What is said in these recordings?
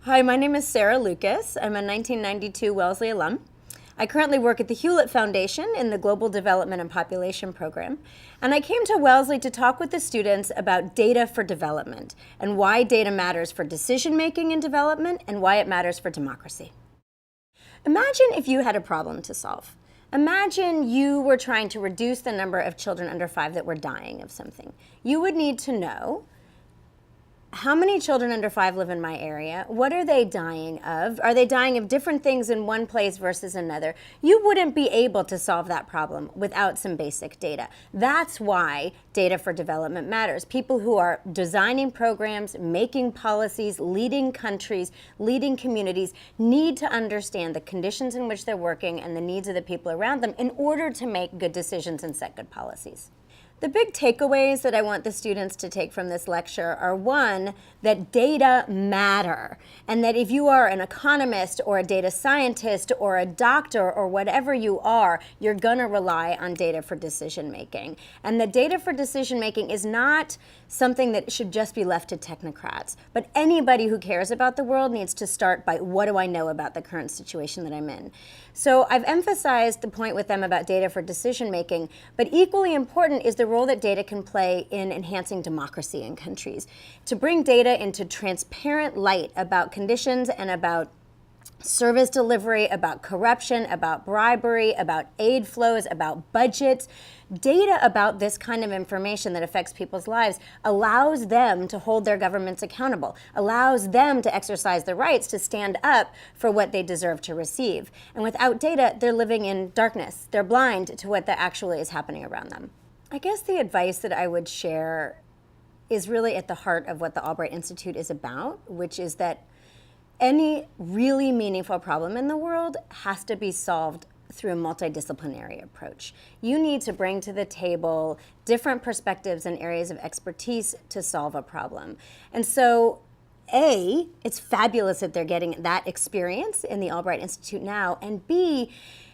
Hi, my name is Sarah Lucas. I'm a 1992 Wellesley alum. I currently work at the Hewlett Foundation in the Global Development and Population Program. And I came to Wellesley to talk with the students about data for development and why data matters for decision making in development and why it matters for democracy. Imagine if you had a problem to solve. Imagine you were trying to reduce the number of children under 5 that were dying of something. You would need to know how many children under 5 live in my area? What are they dying of? Are they dying of different things in one place versus another? You wouldn't be able to solve that problem without some basic data. That's why data for development matters. People who are designing programs, making policies, leading countries, leading communities need to understand the conditions in which they're working and the needs of the people around them in order to make good decisions and set good policies. The big takeaways that I want the students to take from this lecture are, one, that data matter, and that if you are an economist or a data scientist or a doctor or whatever you are, you're going to rely on data for decision making. And the data for decision making is not something that should just be left to technocrats, but anybody who cares about the world needs to start by, what do I know about the current situation that I'm in? So I've emphasized the point with them about data for decision making, but equally important is the role that data can play in enhancing democracy in countries. To bring data into transparent light about conditions and about service delivery, about corruption, about bribery, about aid flows, about budgets. Data about this kind of information that affects people's lives allows them to hold their governments accountable, allows them to exercise the rights to stand up for what they deserve to receive. And without data, they're living in darkness. They're blind to what actually is happening around them. I guess the advice that I would share is really at the heart of what the Albright Institute is about, which is that any really meaningful problem in the world has to be solved through a multidisciplinary approach. You need to bring to the table different perspectives and areas of expertise to solve a problem. And so, A, it's fabulous that they're getting that experience in the Albright Institute now, and B,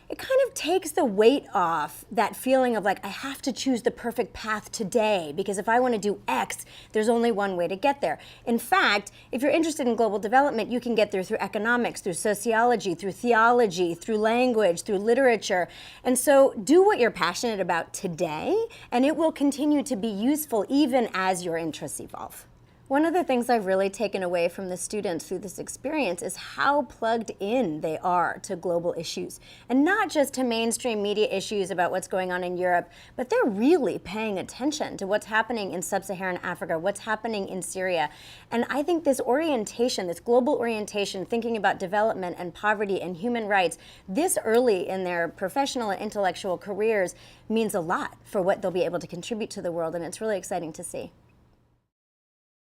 it kind of takes the weight off that feeling of like, I have to choose the perfect path today because if I want to do X, there's only one way to get there. In fact, if you're interested in global development, you can get there through economics, through sociology, through theology, through language, through literature. And so do what you're passionate about today, and it will continue to be useful even as your interests evolve. One of the things I've really taken away from the students through this experience is how plugged in they are to global issues. And not just to mainstream media issues about what's going on in Europe, but they're really paying attention to what's happening in sub-Saharan Africa, what's happening in Syria. And I think this orientation, this global orientation, thinking about development and poverty and human rights this early in their professional and intellectual careers means a lot for what they'll be able to contribute to the world, and it's really exciting to see.